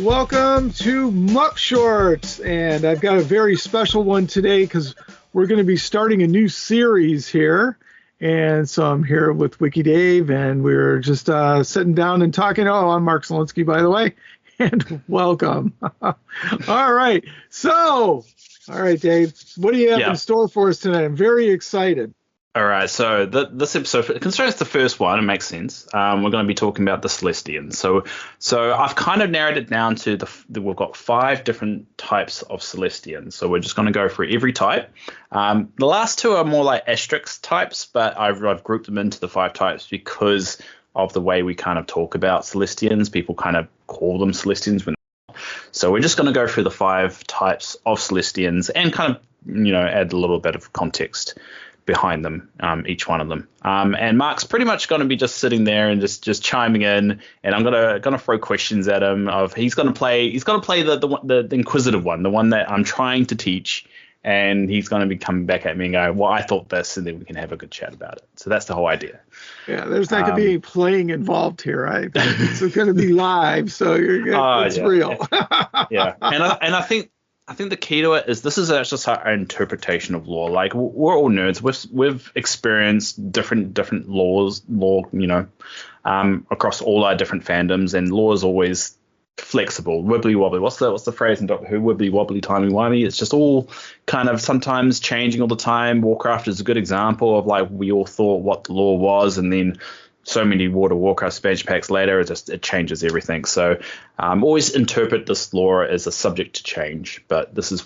Welcome to Muck Shorts, and I've got a very special one today because we're going to be starting a new series here. And so I'm here with Wiki Dave, and we're just sitting down and talking. Oh, I'm Mark Zielinski, by the way, and welcome. All right, Dave, what do you have in store for us tonight? I'm very excited. All right, so this episode, considering it's the first one, it makes sense. We're going to be talking about the Celestians. So I've kind of narrowed it down to we've got 5 different types of Celestians. So we're just going to go through every type. The last 2 are more like asterisk types, but I've grouped them into the 5 types because of the way we kind of talk about Celestians. People kind of call them Celestians when. So we're just going to go through the 5 types of Celestians and kind of add a little bit of context behind them, each one of them. And Mark's pretty much going to be just sitting there and just chiming in, and I'm gonna throw questions at him. He's gonna play the inquisitive one, the one that I'm trying to teach, and he's going to be coming back at me and go, well, I thought this, and then we can have a good chat about it. So that's the whole idea. Yeah, there's not going to be any playing involved here. It's going to be live, so it's real. Yeah, and I think the key to it is this is just our interpretation of law. Like, we're all nerds. We've experienced different law, across all our different fandoms, and law is always flexible, wibbly wobbly. What's the phrase in Doctor Who? Wibbly wobbly, timey wimey. It's just all kind of sometimes changing all the time. Warcraft is a good example of, like, we all thought what the law was, and then so many World of Warcraft expansion packs later, it changes everything. So always interpret this law as a subject to change, but this is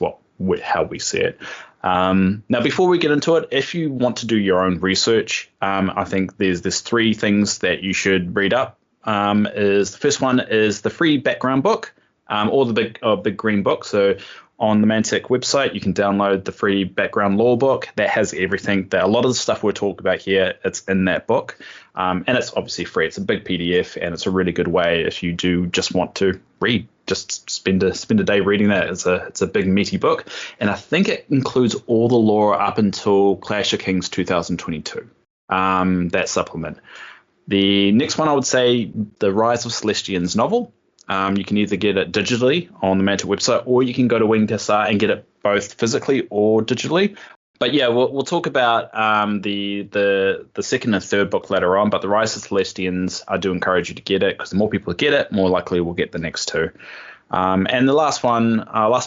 how we see it. Now, before we get into it, if you want to do your own research, I think there's 3 things that you should read up. The first one is the free background book, or the big green book. So on the Mantic website, you can download the free background law book that has everything that a lot of the stuff we're talking about here. It's in that book, and it's obviously free. It's a big PDF, and it's a really good way if you do just want to read. Just spend a day reading that. It's a big meaty book, and I think it includes all the lore up until Clash of Kings 2022. That supplement. The next one, I would say, the Rise of Celestians novel. You can either get it digitally on the Mantic website, or you can go to Wingcastar and get it both physically or digitally. But yeah, we'll talk about the second and third book later on. But the Rise of Celestians, I do encourage you to get it, because the more people get it, more likely we'll get the next 2. And the last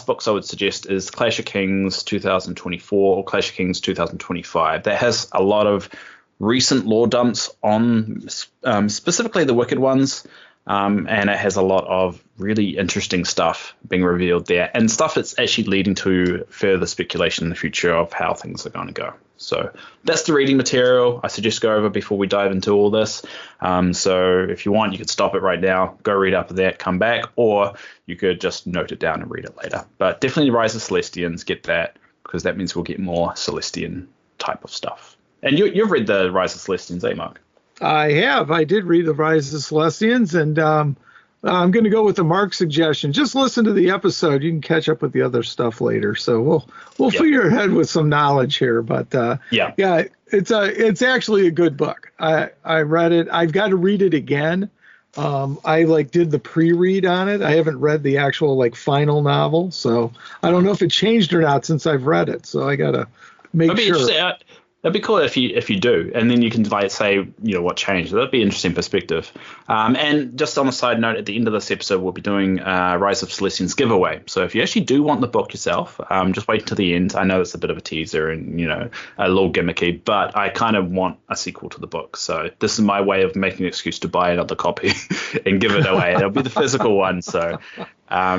books I would suggest is Clash of Kings 2024 or Clash of Kings 2025. That has a lot of recent lore dumps on specifically the Wicked ones. And it has a lot of really interesting stuff being revealed there, and stuff that's actually leading to further speculation in the future of how things are going to go. So that's the reading material I suggest go over before we dive into all this. So if you want, you could stop it right now, go read up that, come back, or you could just note it down and read it later. But definitely Rise of Celestians, get that, because that means we'll get more Celestian type of stuff. And you've read the Rise of Celestians, eh, Mark? I have. I did read the Rise of Celestians, and I'm going to go with the Mark suggestion. Just listen to the episode. You can catch up with the other stuff later. So we'll fill your head with some knowledge here. But it's actually a good book. I read it. I've got to read it again. I did the pre-read on it. I haven't read the actual final novel, so I don't know if it changed or not since I've read it. So I got to make sure. That'd be cool if you do, and then you can say what changed. That'd be an interesting perspective. And just on a side note, at the end of this episode, we'll be doing Rise of Celestians giveaway. So if you actually do want the book yourself, just wait until the end. I know it's a bit of a teaser and a little gimmicky, but I kind of want a sequel to the book. So this is my way of making an excuse to buy another copy and give it away. It'll be the physical one. So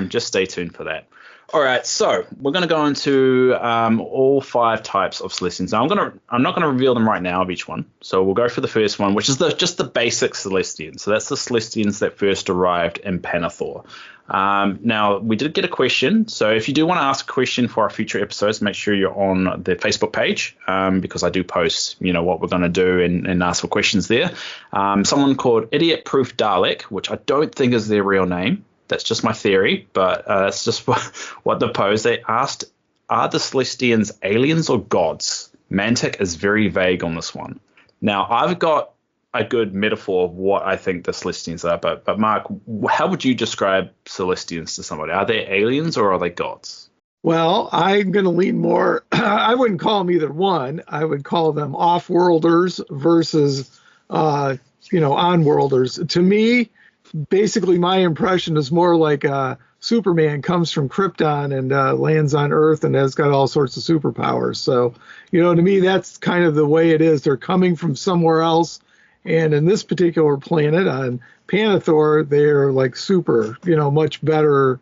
just stay tuned for that. All right, so we're going to go into all 5 types of Celestians. Now, I'm not going to reveal them right now of each one. So we'll go for the first one, which is just the basic Celestians. So that's the Celestians that first arrived in Panathor. Now, we did get a question. So if you do want to ask a question for our future episodes, make sure you're on the Facebook page, because I do post, what we're going to do and ask for questions there. Someone called Idiot Proof Dalek, which I don't think is their real name. That's just my theory, but that's just what they posed. They asked, are the Celestians aliens or gods? Mantic is very vague on this one. Now, I've got a good metaphor of what I think the Celestians are. But Mark, how would you describe Celestians to somebody? Are they aliens or are they gods? Well, I'm going to lean more. I wouldn't call them either one. I would call them off-worlders versus, on-worlders. To me, basically, my impression is more like Superman comes from Krypton and lands on Earth and has got all sorts of superpowers. So, to me, that's kind of the way it is. They're coming from somewhere else. And in this particular planet on Panathor, they're like super, much better,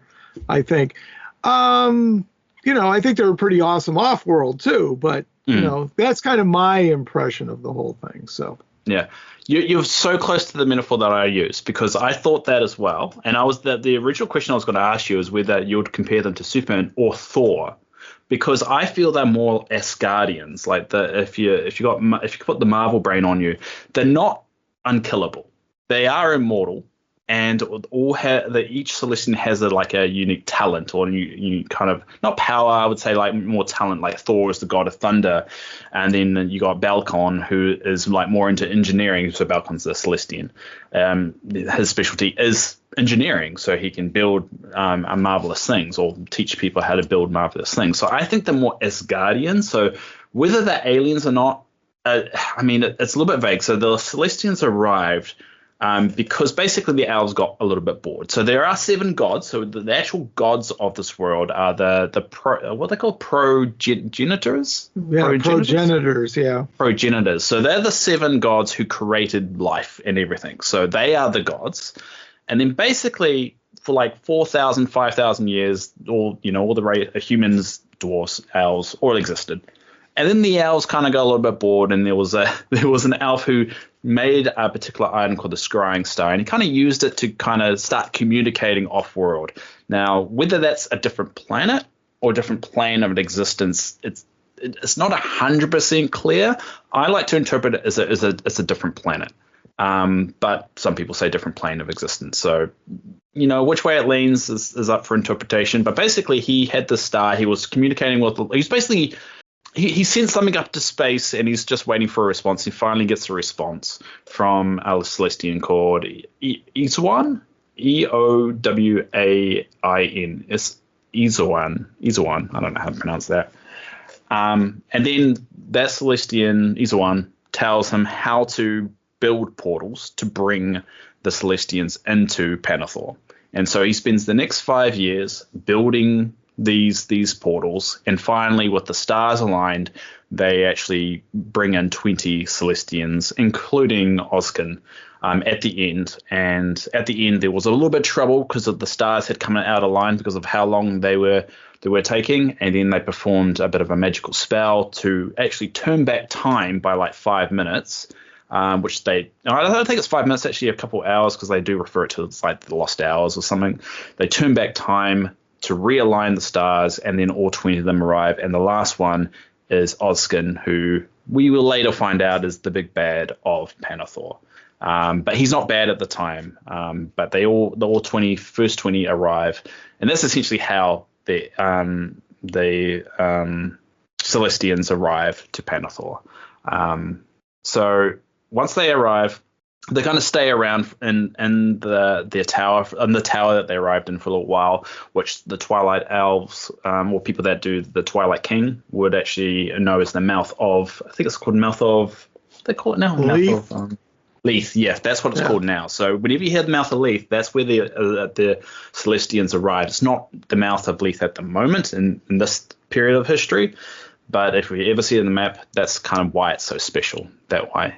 I think. I think they're pretty awesome off-world too, but that's kind of my impression of the whole thing. So yeah, you're so close to the metaphor that I use, because I thought that as well. And the original question I was going to ask you is whether you would compare them to Superman or Thor, because I feel they're more Asgardians. Like if you put the Marvel brain on you, they're not unkillable. They are immortal. And each Celestian has a unique talent, or you kind of, not power, I would say like more talent. Like Thor is the god of thunder, and then you got Balcon, who is like more into engineering. So Balcon's the Celestian. His specialty is engineering, so he can build marvelous things, or teach people how to build marvelous things. So I think they're more Asgardian. So whether they're aliens or not, it's a little bit vague. So the Celestians arrived. Because basically the elves got a little bit bored. So there are 7 gods. So the actual gods of this world are what they call progenitors? Yeah, progenitors, yeah. Progenitors. So they're the 7 gods who created life and everything. So they are the gods. And then basically for like 4,000, 5,000 years, all the humans, dwarfs, elves, all existed. And then the elves kind of got a little bit bored, and there was an elf who made a particular item called the scrying star, and he kind of used it to kind of start communicating off-world. Now, whether that's a different planet or a different plane of existence, it's not 100% clear. I like to interpret it as a different planet, but some people say different plane of existence. So, which way it leans is up for interpretation. But basically, he had the star. He was communicating with. He's basically. He sent something up to space, and he's just waiting for a response. He finally gets a response from a Celestian called Eowain, Eowain. It's Eowain. I don't know how to pronounce that. And then that Celestian, Eowain, tells him how to build portals to bring the Celestians into Panathor. And so he spends the next 5 years building these portals, and finally, with the stars aligned, they actually bring in 20 Celestians, including Oskin, at the end. And at the end, there was a little bit of trouble because the stars had come out of line because of how long they were taking, and then they performed a bit of a magical spell to actually turn back time by like 5 minutes. Which I don't think it's 5 minutes, actually a couple hours, because they do refer it to as like the lost hours or something. They turn back time to realign the stars, and then all 20 of them arrive. And the last one is Oskin, who we will later find out is the big bad of Panathor. But he's not bad at the time. But the first 20 arrive. And that's essentially how the Celestians arrive to Panathor. So once they arrive, they're going to stay around in the tower, that they arrived in for a little while, which the Twilight Elves, or people that do the Twilight King, would actually know as the mouth of. I think it's called mouth of. What they call it now? Leith. Mouth of Leith. Yeah, that's what it's called now. So whenever you hear the mouth of Leith, that's where the Celestians arrive. It's not the mouth of Leith at the moment in this period of history, but if we ever see it in the map, that's kind of why it's so special that way.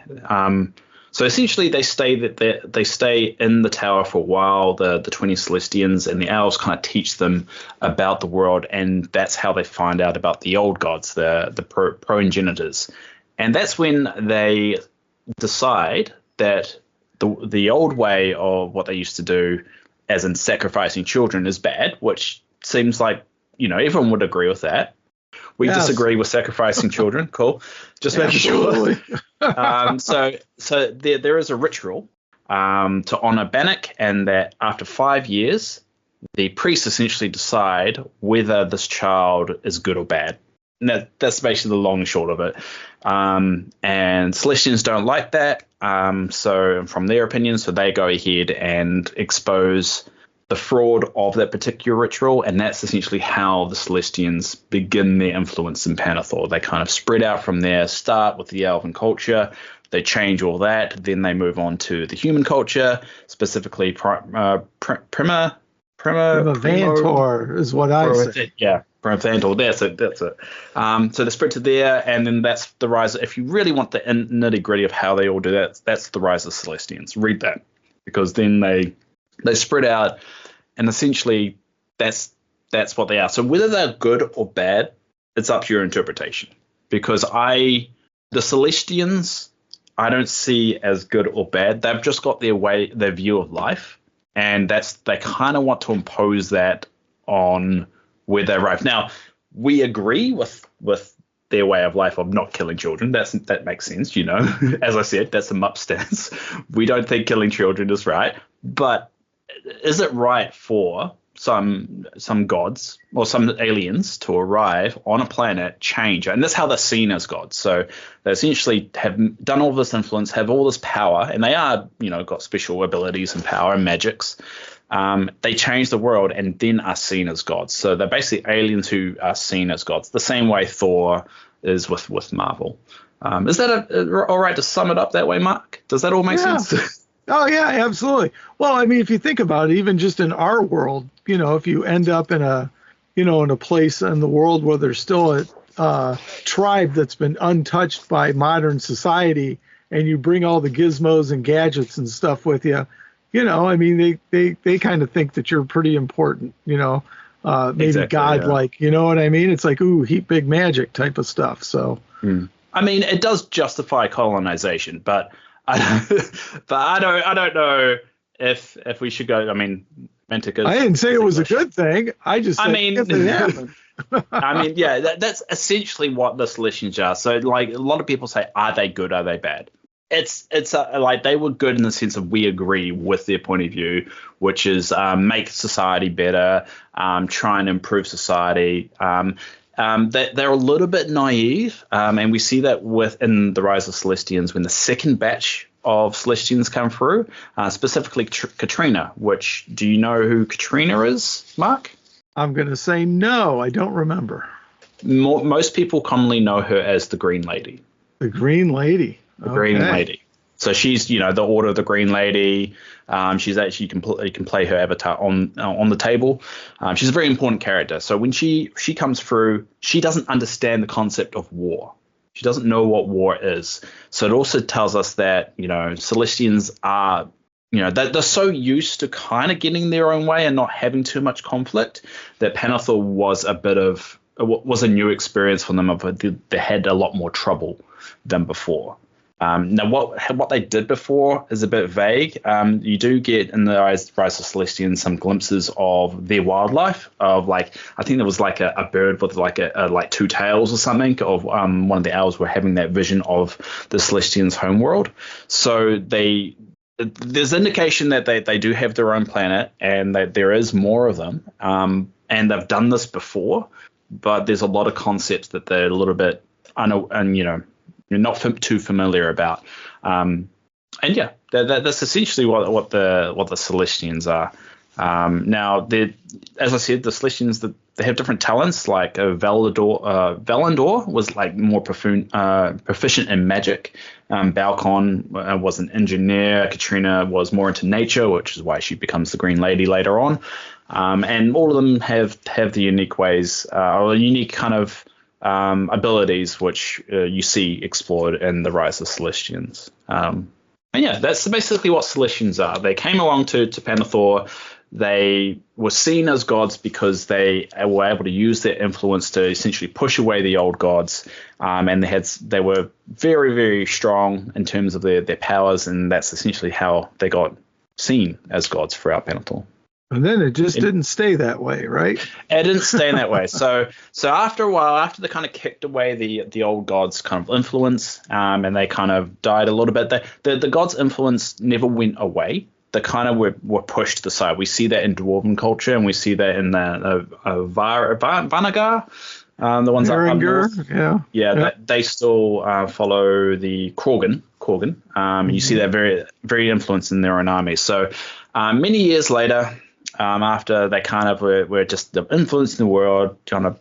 So essentially, they stay in the tower for a while. The 20 Celestians and the elves kind of teach them about the world, and that's how they find out about the old gods, the progenitors. And that's when they decide that the old way of what they used to do, as in sacrificing children, is bad, which seems like everyone would agree with that. We disagree with sacrificing children. Cool. Just making sure. So there is a ritual to honor Bannock, and that after 5 years, the priests essentially decide whether this child is good or bad. That's basically the long and short of it. And Celestians don't like that. So from their opinion, so they go ahead and expose the fraud of that particular ritual, and that's essentially how the Celestians begin their influence in Panathor. They kind of spread out from there, start with the elven culture, they change all that, then they move on to the human culture, specifically Prima Vantor is what I say. Yeah, Prima Vantor, that's it. So they spread to there, and then that's the rise. If you really want the nitty gritty of how they all do that, that's the rise of Celestians. Read that, because then they spread out, and essentially that's what they are. So whether they're good or bad, it's up to your interpretation. Because the Celestians, I don't see as good or bad. They've just got their view of life, and they kind of want to impose that on where they arrive. Now, we agree with their way of life of not killing children. That makes sense, As I said, that's a MUP stance. We don't think killing children is right, but is it right for some gods or some aliens to arrive on a planet, change, and that's how they're seen as gods? So they essentially have done all this influence, have all this power, and they are, got special abilities and power and magics. They change the world and then are seen as gods. So they're basically aliens who are seen as gods, the same way Thor is with Marvel. Is that all right to sum it up that way, Mark? Does that all make sense? Oh, yeah, absolutely. Well, I mean, if you think about it, even just in our world, if you end up in a place in the world where there's still a tribe that's been untouched by modern society, and you bring all the gizmos and gadgets and stuff with you, I mean, they kind of think that you're pretty important, maybe exactly, godlike, you know what I mean? It's like, ooh, heap big magic type of stuff. So, I mean, it does justify colonization, but I don't know if we should go. I mean, Mantic is. I didn't say it was a good thing. I just said it happened. I mean, yeah, that's essentially what the Celestians are. So, like, a lot of people say, are they good? Are they bad? It's like they were good in the sense of we agree with their point of view, which is make society better, try and improve society. They're a little bit naive, and we see that in the Rise of Celestians when the second batch of Celestians come through, specifically Katrina, which, do you know who Katrina is, Mark? I'm going to say no, I don't remember. Most people commonly know her as the Green Lady. The Green Lady. The Green Lady. So she's, the Order of the Green Lady. She's actually you can play her avatar on the table. She's a very important character. So when she comes through, she doesn't understand the concept of war. She doesn't know what war is. So it also tells us that Celestians are they're so used to kind of getting their own way and not having too much conflict that Panathor was a new experience for them. They had a lot more trouble than before. Now, what they did before is a bit vague. You do get in the Rise of Celestians some glimpses of their wildlife. Of I think there was a bird with like two tails or something. Of one of the owls were having that vision of the Celestians' homeworld. So there's indication that they do have their own planet and that there is more of them. And they've done this before, but there's a lot of concepts that they're a little bit you're not too familiar about, and yeah, that's essentially what the Celestians are. Now, as I said, the Celestians they have different talents. Like Valandor was more proficient in magic. Balcon was an engineer. Katrina was more into nature, which is why she becomes the Green Lady later on. And all of them have the unique ways or unique kind of abilities which you see explored in the Rise of Celestians. And yeah, that's basically what Celestians are. They came along to Panathor. They were seen as gods because they were able to use their influence to essentially push away the old gods, and they were very, very strong in terms of their powers, and that's essentially how they got seen as gods throughout Panathor. And then it just didn't stay that way, right? It didn't stay that way. So after a while, after they kind of kicked away the old gods' kind of influence, and they kind of died a little bit, the gods' influence never went away. They kind of were pushed to the side. We see that in Dwarven culture, and we see that in the Vanagar. The ones up north. Yeah. They still follow the Korgan. You see that very, very influenced in their own army. So many years later, after they kind of were just the influence in the world, kind of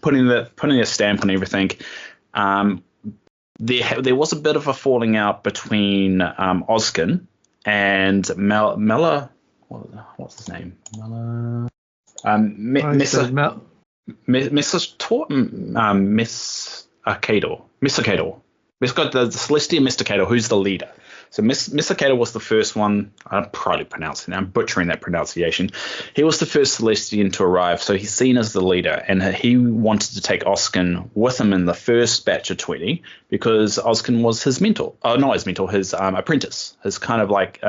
putting a stamp on everything, there was a bit of a falling out between Oskin and Mela. What's his name? Mela. Misakador. We've got the Celestian Misakador, who's the leader. So Misakador was the first one. I'm probably pronouncing it. I'm butchering that pronunciation. He was the first Celestian to arrive, so he's seen as the leader, and he wanted to take Oskin with him in the first batch of 20 because Oskin was his mentor. Oh, not his mentor, his apprentice. His kind of like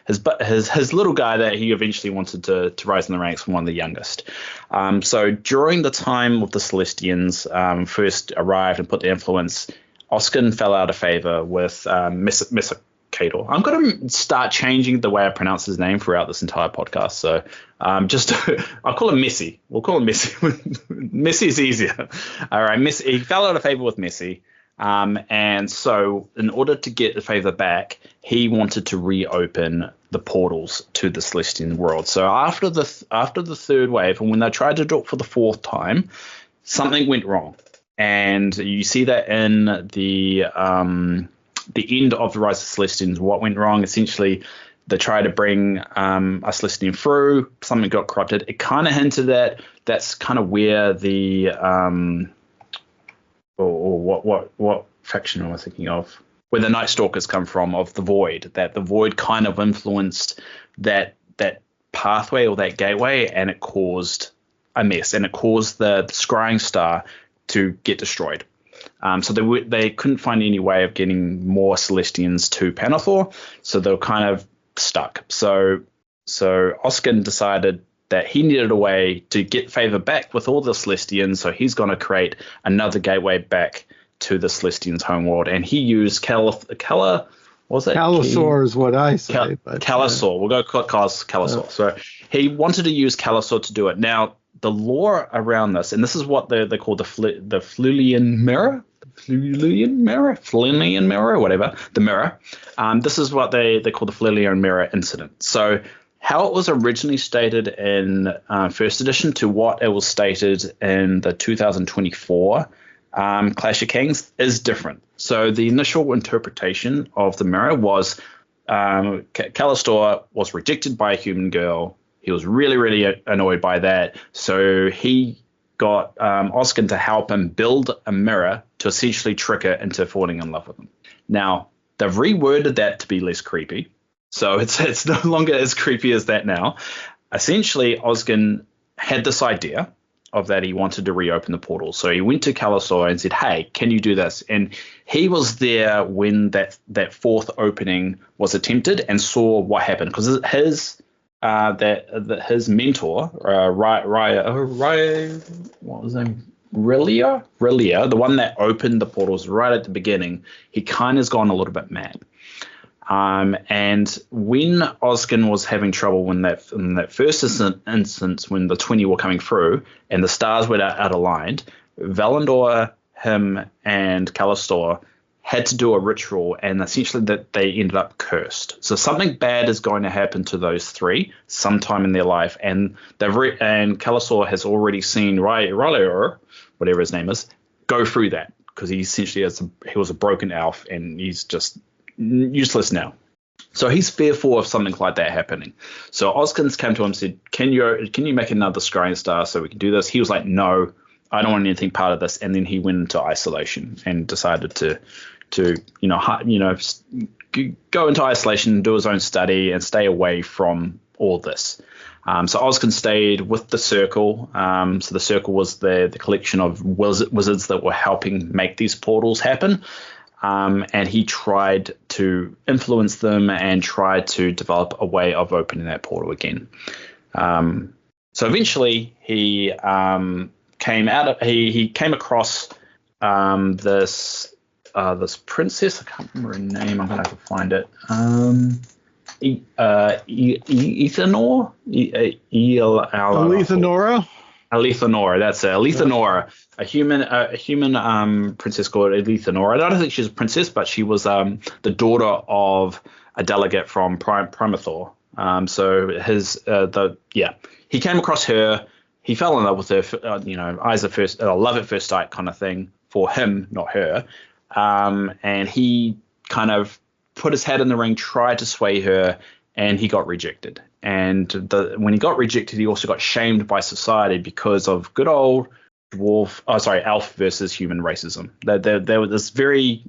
his little guy that he eventually wanted to rise in the ranks from one of the youngest. So during the time of the Celestians first arrived and put the influence, Oskin fell out of favor with Misakador. I'm going to start changing the way I pronounce his name throughout this entire podcast. So I'll call him Missy. We'll call him Missy. Missy is easier. All right. He fell out of favor with Missy. And so in order to get the favor back, he wanted to reopen the portals to the Celestian world. So after the third wave, and when they tried to do it for the fourth time, something went wrong. And you see that in the end of the Rise of Celestians. What went wrong? Essentially, they tried to bring a Celestian through. Something got corrupted. It kind of hinted at that's kind of where the what faction am I thinking of? Where the Night Stalkers come from, of the Void. That the Void kind of influenced that pathway or that gateway, and it caused a mess, and it caused the scrying star to get destroyed. So they couldn't find any way of getting more Celestians to Panathor, so they were kind of stuck. So Oskin decided that he needed a way to get favor back with all the Celestians, so he's going to create another gateway back to the Celestians' homeworld, and he used Kalasor is what I say. Kalasor. We'll go Kalasor. So he wanted to use Kalasor to do it. Now, the lore around this, and this is what they call the Flulian Mirror, whatever, the mirror. This is what they call the Flulian Mirror incident. So how it was originally stated in first edition to what it was stated in the 2024 Clash of Kings is different. So the initial interpretation of the mirror was Kalasor was rejected by a human girl. He was really, really annoyed by that. So he got Oskin to help him build a mirror to essentially trick her into falling in love with him. Now, they've reworded that to be less creepy. So it's no longer as creepy as that now. Essentially, Oskin had this idea of that he wanted to reopen the portal. So he went to Kalasor and said, hey, can you do this? And he was there when that fourth opening was attempted and saw what happened. Because his mentor, what was his name? Relia, the one that opened the portals right at the beginning, he kind of has gone a little bit mad. And when Oskin was having trouble in that first instance when the 20 were coming through and the stars were out aligned, Valandor, him, and Kalasor had to do a ritual, and essentially that they ended up cursed. So something bad is going to happen to those three sometime in their life, and and Kalasor has already seen Rylor, whatever his name is, go through that because he essentially he was a broken elf and he's just useless now. So he's fearful of something like that happening. So Oskin's came to him and said, "Can you make another scrying star so we can do this?" He was like, "No, I don't want anything part of this." And then he went into isolation and decided to go into isolation and do his own study and stay away from all this. So Oskin stayed with the Circle. So the Circle was the collection of wizards that were helping make these portals happen. And he tried to influence them and tried to develop a way of opening that portal again. So eventually he came across this princess. I can't remember her name. I'm gonna have to find it. Ethanor? Lethanora? Alethanora, that's it. Alethanora, a human princess called Alethanora. I don't think she's a princess, but she was the daughter of a delegate from Primathor. He came across her. He fell in love with her. Love at first sight kind of thing for him, not her. And he kind of put his head in the ring, tried to sway her, and he got rejected. And when he got rejected, he also got shamed by society because of good old elf versus human racism. They were this very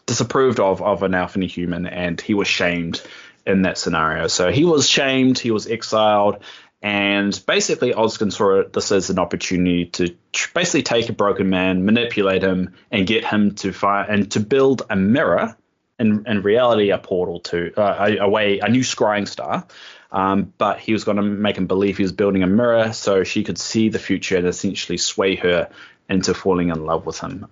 disapproved of an elf and a human, and he was shamed in that scenario. So he was shamed, he was exiled, and basically Osgood saw this as an opportunity to basically take a broken man, manipulate him, and get him to find and to build a mirror. In reality, a portal to a new scrying star. But he was going to make him believe he was building a mirror so she could see the future and essentially sway her into falling in love with him.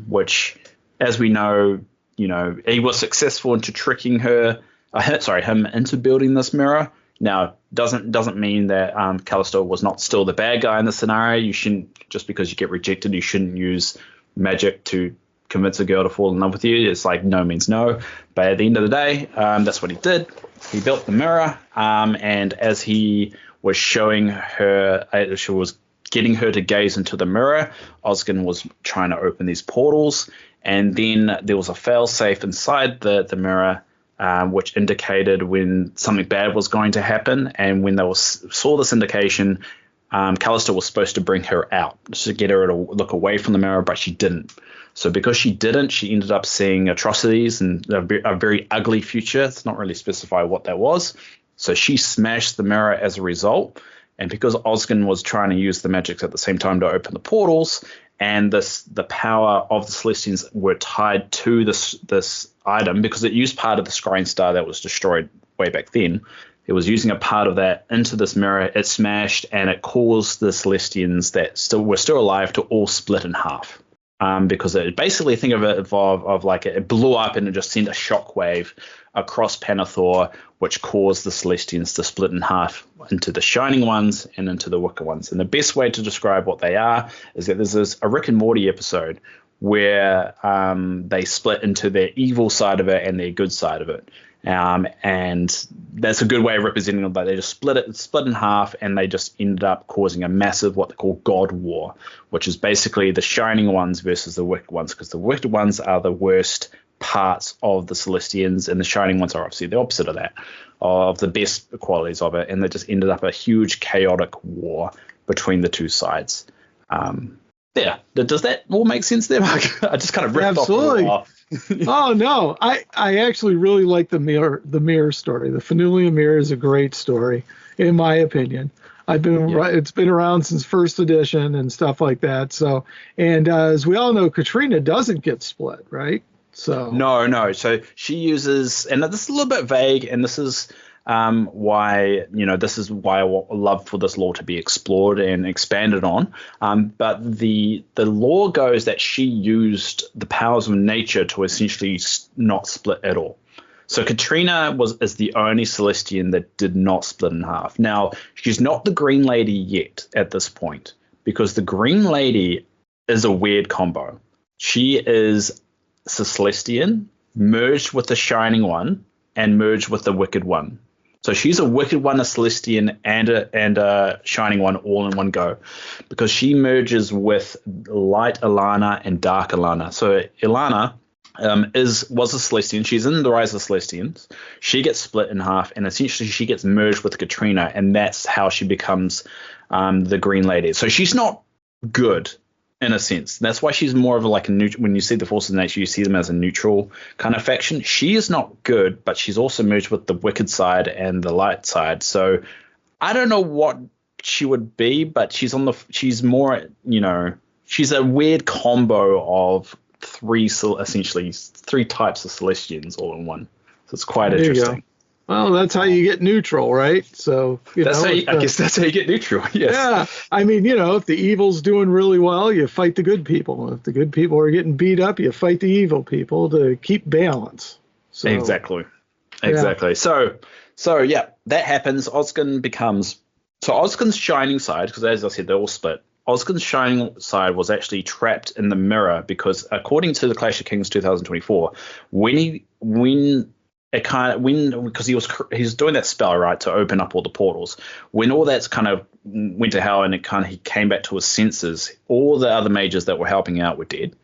Which, as we know, he was successful into tricking him into building this mirror. Now, doesn't mean that Callisto was not still the bad guy in the scenario. You shouldn't, just because you get rejected, you shouldn't use magic to convince a girl to fall in love with you. It's like no means no. But at the end of the day, that's what he did. He built the mirror, and as he was showing her, she was getting her to gaze into the mirror, Osgood was trying to open these portals, and then there was a fail-safe inside the mirror, which indicated when something bad was going to happen. And when they saw this indication, Callisto was supposed to bring her out to get her to look away from the mirror, but she didn't. So because she didn't, she ended up seeing atrocities and a very ugly future. It's not really specified what that was. So she smashed the mirror as a result. And because Osgood was trying to use the magics at the same time to open the portals, and the power of the Celestians were tied to this item, because it used part of the scrying star that was destroyed way back then. It was using a part of that into this mirror. It smashed, and it caused the Celestians that were still alive to all split in half. Because it basically, think of it of like it blew up and it just sent a shockwave across Panathor, which caused the Celestians to split in half into the shining ones and into the wicked ones. And the best way to describe what they are is that there's a Rick and Morty episode where they split into their evil side of it and their good side of it. And that's a good way of representing it, but they just split in half, and they just ended up causing a massive, what they call God War, which is basically the shining ones versus the wicked ones, because the wicked ones are the worst parts of the Celestians, and the shining ones are obviously the opposite of that, of the best qualities of it, and they just ended up a huge chaotic war between the two sides. Does that all make sense there, Mark? I just kind of ripped Absolutely. off. Oh no, I actually really like the mirror story. The Phanulian mirror is a great story, in my opinion. It's been around since first edition and stuff like that. So, and as we all know, Katrina doesn't get split, right? So no. So she uses, and this is a little bit vague, and this is why I love for this lore to be explored and expanded on. But the lore goes that she used the powers of nature to essentially not split at all. So Katrina is the only Celestian that did not split in half. Now, she's not the Green Lady yet at this point, because the Green Lady is a weird combo. She is Celestian merged with the Shining One and merged with the Wicked One. So she's a Wicked One, a Celestian, and a Shining One all in one go, because she merges with Light Ilana and Dark Ilana. So Ilana was a Celestian. She's in the Rise of the Celestians. She gets split in half, and essentially she gets merged with Katrina, and that's how she becomes the Green Lady. So she's not good in a sense. That's why she's more of a neutral. When you see the Forces of Nature, you see them as a neutral kind of faction. She is not good, but she's also merged with the wicked side and the light side. So I don't know what she would be, but she's more, she's a weird combo of three types of Celestians all in one. So it's quite interesting. Well, that's how you get neutral, right? So I guess that's how you get neutral. Yes. Yeah. I mean, if the evil's doing really well, you fight the good people. If the good people are getting beat up, you fight the evil people to keep balance. So, Exactly. Yeah. So yeah, that happens. Osgood becomes So Oskin's shining side, because as I said, they're all split. Oskin's shining side was actually trapped in the mirror because, according to the Clash of Kings 2024, because he was doing that spell, right, to open up all the portals. When all that's kind of went to hell and he came back to his senses, all the other mages that were helping out were dead,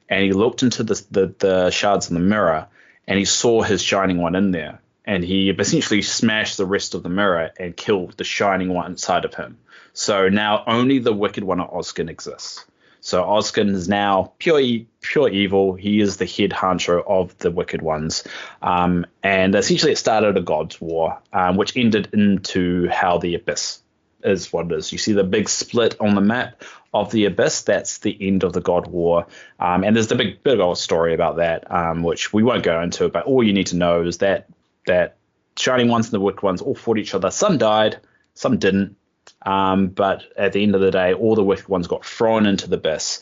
and he looked into the shards in the mirror and he saw his shining one in there, and he essentially smashed the rest of the mirror and killed the shining one inside of him. So now only the wicked one of Oskin exists. So Oskin is now pure evil. He is the head honcho of the Wicked Ones. And essentially it started a God's War, which ended into how the Abyss is what it is. You see the big split on the map of the Abyss. That's the end of the God War. And there's the big old story about that, which we won't go into. But all you need to know is that Shining Ones and the Wicked Ones all fought each other. Some died, some didn't. But at the end of the day, all the wicked ones got thrown into the abyss,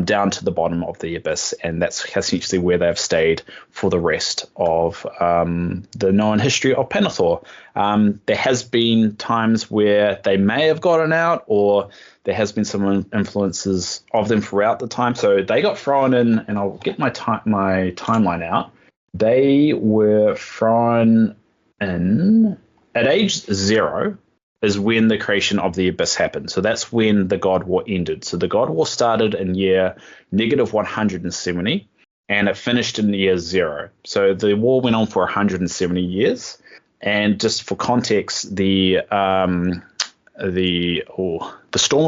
down to the bottom of the abyss, and that's essentially where they've stayed for the rest of the known history of Panathor. There has been times where they may have gotten out, or there has been some influences of them throughout the time. So they got thrown in, and I'll get my timeline out. They were thrown in at age 0. Is when the creation of the Abyss happened. So that's when the God War ended. So the God War started in year -170, and it finished in year 0. So the war went on for 170 years. And just for context, the Storm of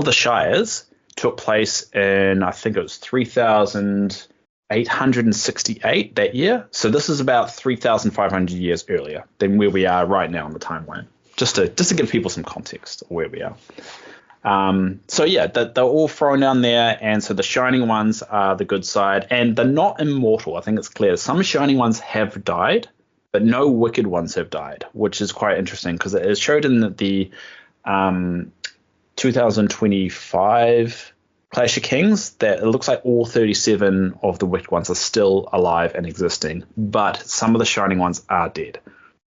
the Shires took place in, I think it was 3,868 that year. So this is about 3,500 years earlier than where we are right now on the timeline. Just to give people some context of where we are. So yeah, they're all thrown down there, and so the Shining Ones are the good side, and they're not immortal. I think it's clear. Some Shining Ones have died, but no Wicked Ones have died, which is quite interesting because it showed in the 2025 Clash of Kings that it looks like all 37 of the Wicked Ones are still alive and existing, but some of the Shining Ones are dead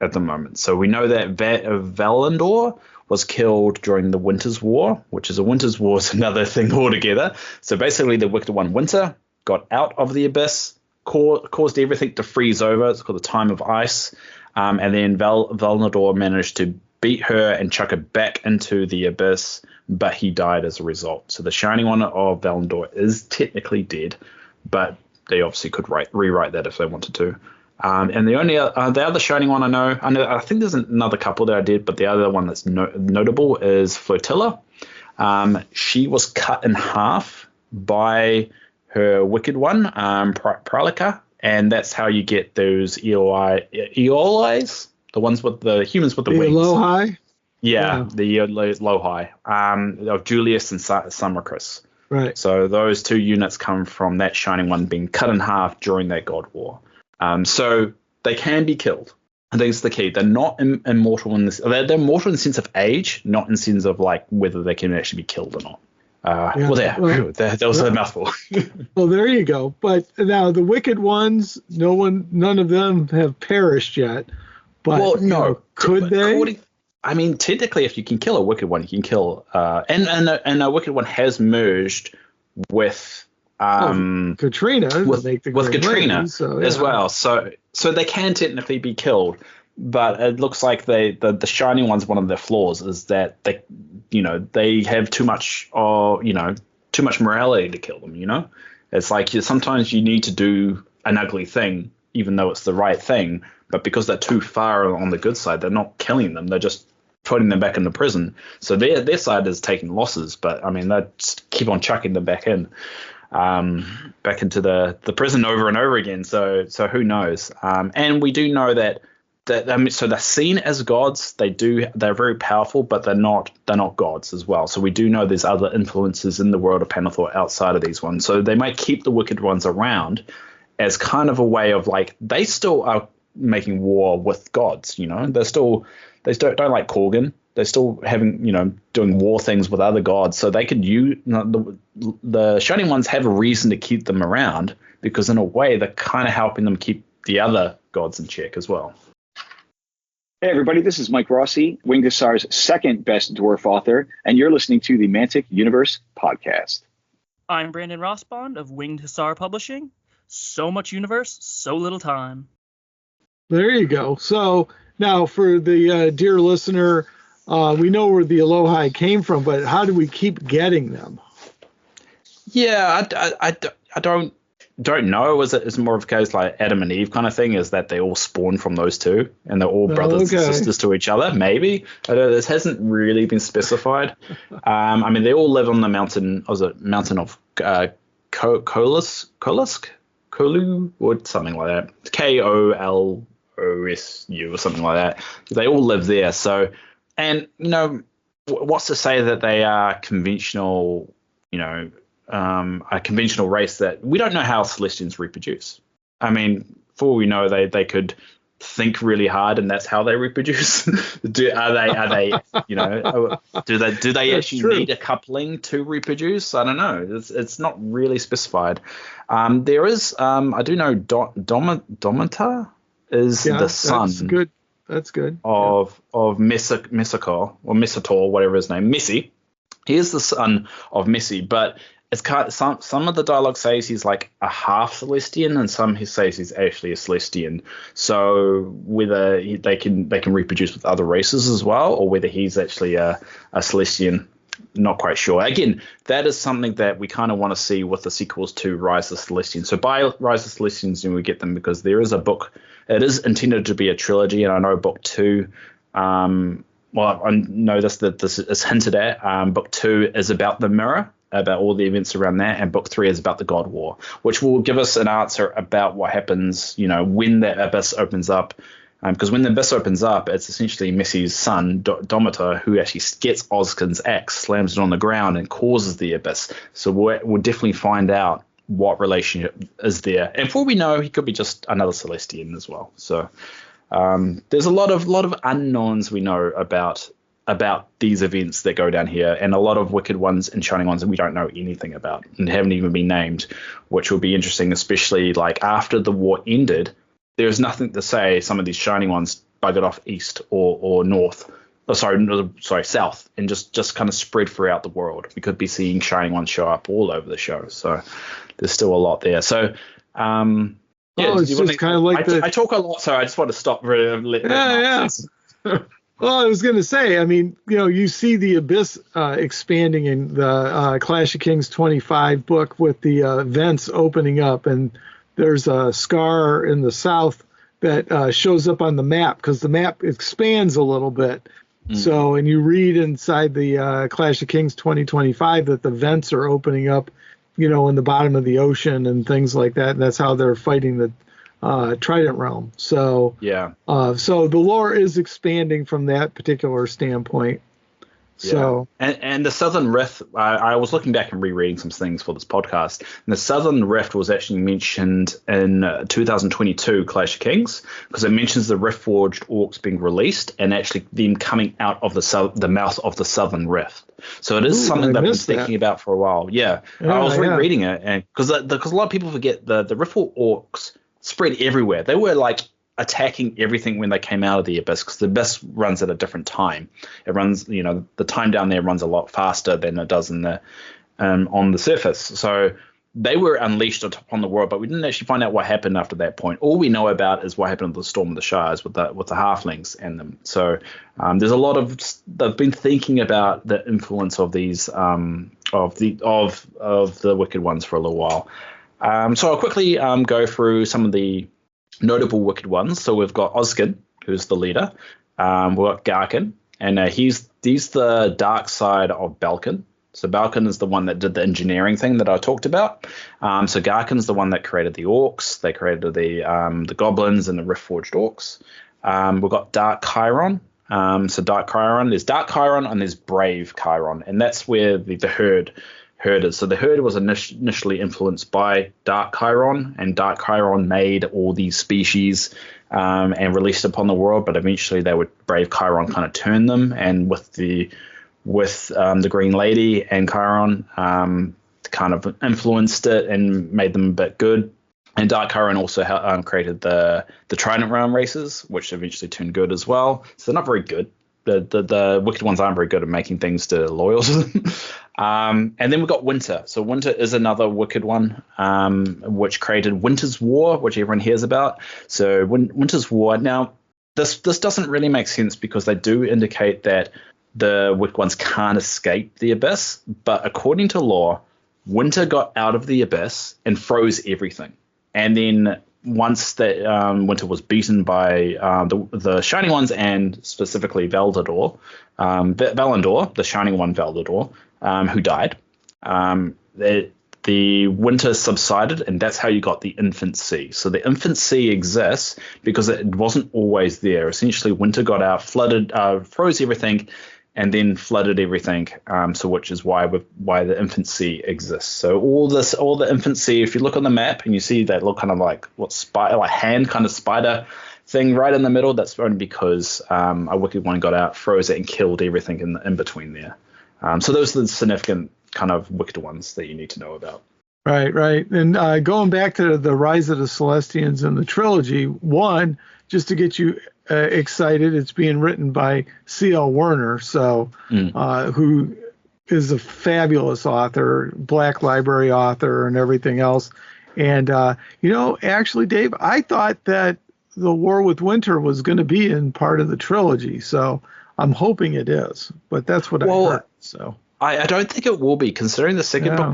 at the moment. So we know that Valandor was killed during the Winter's War, which is another thing altogether. So basically the Wicked One Winter got out of the Abyss, caused everything to freeze over. It's called the Time of Ice. And then Valandor managed to beat her and chuck her back into the Abyss, but he died as a result. So the Shining One of Valandor is technically dead, but they obviously could rewrite that if they wanted to. And the only the other Shining One I think there's another couple that I did, but the other one that's notable is Flotilla. She was cut in half by her Wicked One, Pralika, and that's how you get those Eolis, the ones with the humans with the wings. Elohai? Yeah, the Elohai of Julius and Samarkris. Right. So those two units come from that Shining One being cut in half during that God War. So they can be killed. I think it's the key. They're not immortal in this. They're immortal in the sense of age, not in the sense of like whether they can actually be killed or not. That was a mouthful. Well, there you go. But now the Wicked Ones, none of them have perished yet. But well, no, could they? I mean, technically, if you can kill a Wicked One, you can kill. And a Wicked One has merged with. Katrina with Katrina as well, so they can technically be killed, but it looks like the Shining Ones, one of their flaws is that they have too much morality to kill them. It's like sometimes you need to do an ugly thing even though it's the right thing, but because they're too far on the good side, they're not killing them, they're just putting them back into prison. So their side is taking losses, but I mean they just keep on chucking them back into the prison over and over again. So who knows? And we do know that so they're seen as gods. They're very powerful, but they're not gods as well. So we do know there's other influences in the world of Panathor outside of these ones. So they might keep the Wicked Ones around as kind of a way of like they still are making war with gods. They don't like Korgan. They're still doing war things with other gods, so they could use the Shining Ones have a reason to keep them around because in a way they're kind of helping them keep the other gods in check as well. Hey, everybody, this is Mike Rossi, Winged Hussar's second best dwarf author, and you're listening to the Mantic Universe podcast. I'm Brandon Rossbond of Winged Hussar Publishing. So much universe, so little time. There you go. So now for the dear listener, we know where the Aloha came from, but how do we keep getting them? Yeah, I don't know. Is it more of a case like Adam and Eve kind of thing? Is that they all spawn from those two and they're all brothers and sisters to each other? Maybe. I don't know, this hasn't really been specified. I mean, they all live on the mountain. Was it mountain of Kolusk, Kolu, or something like that? Kolosu or something like that. They all live there. So, and what's to say that they are conventional? A conventional race that we don't know how Celestians reproduce. I mean, for all we know, they could think really hard and that's how they reproduce. do they actually need a coupling to reproduce? I don't know. It's not really specified. There is I do know Domita is the son. That's good. Of Missakor or Missator, whatever his name, Missy. He is the son of Missy, but it's kind of, some of the dialogue says he's like a half Celestian, and some he says he's actually a Celestian. So whether they can reproduce with other races as well, or whether he's actually a Celestian, not quite sure. Again, that is something that we kind of want to see with the sequels to Rise of Celestians. So by Rise of Celestians, we get them because there is a book. It is intended to be a trilogy, and I know book 2. Well, I noticed that this is hinted at. Book 2 is about the mirror, about all the events around that, and book 3 is about the God War, which will give us an answer about what happens, when the abyss opens up. Because when the abyss opens up, it's essentially Missy's son, Domita, who actually gets Ozkin's axe, slams it on the ground, and causes the abyss. So we'll definitely find out what relationship is there. And for all we know, he could be just another Celestian as well. So there's a lot of unknowns we know about these events that go down here, and a lot of wicked ones and shining ones that we don't know anything about and haven't even been named, which will be interesting, especially like after the war ended. There's nothing to say some of these shining ones buggered off east or north. South, and just kind of spread throughout the world. We could be seeing shining ones show up all over the show. So there's still a lot there. So it's just kind of like I talk a lot, so I just want to stop. Yeah. Well, I was going to say, I mean, you see the abyss expanding in the Clash of Kings 25 book with the vents opening up, and there's a scar in the south that shows up on the map because the map expands a little bit. Mm-hmm. So, and you read inside the Clash of Kings 2025 that the vents are opening up, in the bottom of the ocean and things like that. And that's how they're fighting the Trident Realm. So yeah. So the lore is expanding from that particular standpoint. Yeah. So and the Southern Rift, I was looking back and rereading some things for this podcast, and the Southern Rift was actually mentioned in 2022 Clash of Kings, because it mentions the Rift Forged Orcs being released and actually them coming out of the mouth of the Southern Rift. So it is something that I've been thinking about for a while. Yeah, I was rereading it, and because a lot of people forget the Rift Forged Orcs spread everywhere. They were like attacking everything when they came out of the abyss, because the abyss runs at a different time. It runs, the time down there runs a lot faster than it does in the on the surface. So they were unleashed upon the world, but we didn't actually find out what happened after that point. All we know about is what happened with the Storm of the Shires with the halflings and them. So there's a lot of they've been thinking about the influence of these of the wicked ones for a little while. So I'll quickly go through some of the notable wicked ones. So we've got Ozkin, who's the leader. We've got Garkin, and he's the dark side of Balkan. So Balkan is the one that did the engineering thing that I talked about. So Garkin's the one that created the orcs. They created the goblins and the Rift Forged orcs. We've got Dark Chiron. So Dark Chiron, there's Dark Chiron and there's Brave Chiron, and that's where the herd is. So the herd was initially influenced by Dark Chiron, and Dark Chiron made all these species and released upon the world, but eventually Brave Chiron kind of turned them, and with the Green Lady and Chiron kind of influenced it and made them a bit good. And Dark Current also created the Trident Realm races, which eventually turned good as well. So they're not very good. The Wicked ones aren't very good at making things to loyal to them. And then we've got Winter. So Winter is another Wicked one, which created Winter's War, which everyone hears about. So Winter's War. Now, this doesn't really make sense because they do indicate that the Wicked ones can't escape the Abyss. But according to lore, Winter got out of the Abyss and froze everything. And then once that Winter was beaten by the Shining Ones and specifically Valandor, the Shining One Valandor, who died, the Winter subsided, and that's how you got the Infant Sea. So the Infant Sea exists because it wasn't always there. Essentially, Winter got out, flooded, froze everything, and then flooded everything. So which is why the Infant Sea exists. So all the Infant Sea, if you look on the map and you see that little kind of like hand kind of spider thing right in the middle, that's only because a Wicked one got out, froze it, and killed everything in between there. So those are the significant kind of Wicked ones that you need to know about. Right. And going back to the Rise of the Celestians and the trilogy, one, just to get you excited, it's being written by C.L. Werner, who is a fabulous author, Black Library author and everything else. And, actually, Dave, I thought that the War with Winter was going to be in part of the trilogy. So I'm hoping it is, but that's what I heard. So I don't think it will be, considering the second book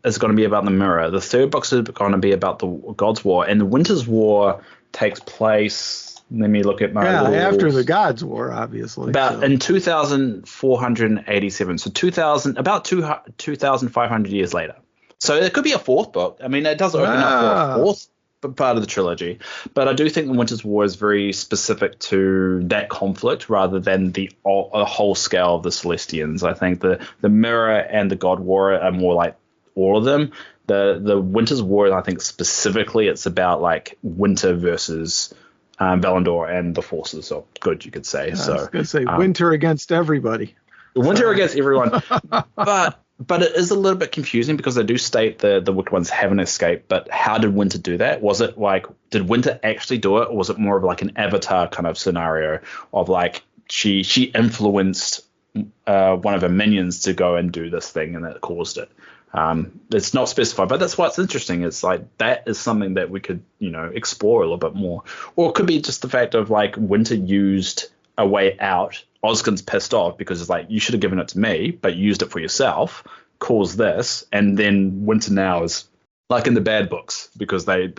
is going to be about the Mirror. The third book is going to be about the God's War, and the Winter's War takes place. Let me look at my after the God's War, obviously. In 2487, so 2,500 years later. So it could be a fourth book. I mean, it does open up for a fourth part of the trilogy, but I do think the Winter's War is very specific to that conflict rather than the whole scale of the Celestians. I think the Mirror and the God War are more like all of them. The Winter's War, I think specifically, it's about like Winter versus Valandor and the forces of good, you could say. I was going to say Winter against everybody. Winter against everyone. But it is a little bit confusing because they do state the Wicked ones haven't escaped. But how did Winter do that? Was it like, did Winter actually do it? Or was it more of like an Avatar kind of scenario of like she influenced one of her minions to go and do this thing and that caused it? It's not specified, but that's why it's interesting. It's like that is something that we could, explore a little bit more. Or it could be just the fact of like Winter used a way out. Osgood's pissed off because it's like, you should have given it to me, but you used it for yourself, caused this, and then Winter now is like in the bad books because they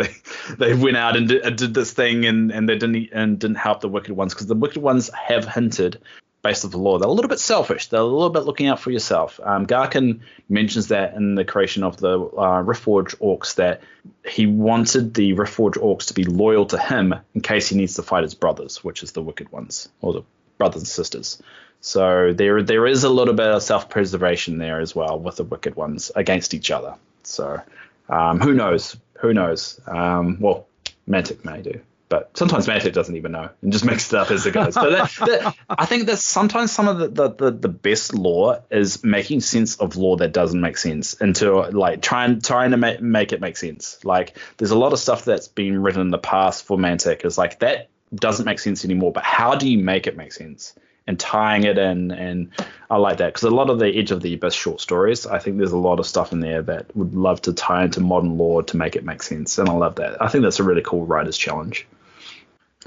went out and did this thing and they didn't help the Wicked ones, because the Wicked ones have hinted, based on the lore, they're a little bit selfish. They're a little bit looking out for yourself. Garkin mentions that in the creation of the Riftforge Orcs, that he wanted the Riftforge Orcs to be loyal to him in case he needs to fight his brothers, which is the Wicked ones, or the brothers and sisters. So there is a little bit of self-preservation there as well with the Wicked ones against each other. So who knows? Well, Mantic may do. But sometimes Mantic doesn't even know and just makes it up as it goes. But I think that sometimes some of the best lore is making sense of lore that doesn't make sense, into like trying to make it make sense. Like there's a lot of stuff that's been written in the past for Mantic is like that doesn't make sense anymore. But how do you make it make sense? And tying it in, and I like that because a lot of the Edge of the Abyss short stories, I think there's a lot of stuff in there that would love to tie into modern lore to make it make sense, and I love that. I think that's a really cool writer's challenge.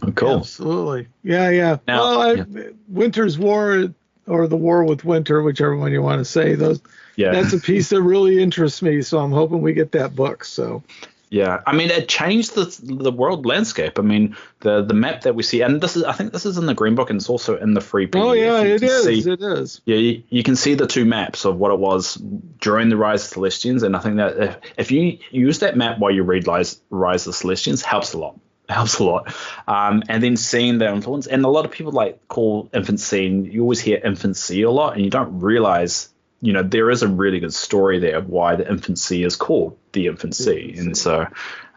Oh, cool. Absolutely. Yeah. Now, Winter's War, or the War with Winter, whichever one you want to say, that's a piece that really interests me. So I'm hoping we get that book. So. Yeah, I mean, it changed the world landscape. I mean, the map that we see, and I think this is in the Green Book, and it's also in the free PDF. Oh yeah, it is. Yeah, you can see the two maps of what it was during the Rise of the Celestians, and I think that if you use that map while you read Rise of the Celestians, helps a lot. And then seeing their influence, and a lot of people like call Infant Sea, and you always hear Infant Sea a lot, and you don't realize, there is a really good story there of why the Infant Sea is called the Infant Sea. And so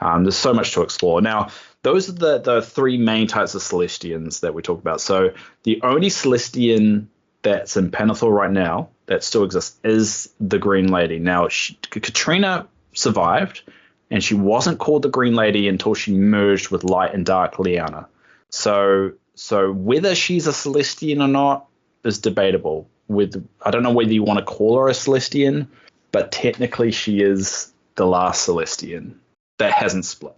there's so much to explore. Now, those are the three main types of Celestians that we talk about. So the only Celestian that's in Panathor right now that still exists is the Green Lady. Now, Katrina survived, and she wasn't called the Green Lady until she merged with Light and Dark Liana. So whether she's a Celestian or not is debatable. I don't know whether you want to call her a Celestian, but technically she is the last Celestian that hasn't split.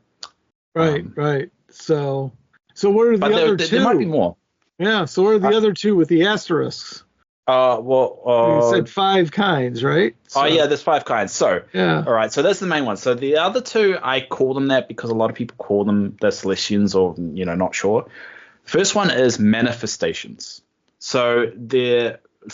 Right. So what are the other two? There might be more. Yeah. So what are the other two with the asterisks? You said 5 kinds, right? So, there's 5 kinds. So, yeah. All right. So that's the main one. So the other 2, I call them that because a lot of people call them the Celestians, or not sure. First one is manifestations. So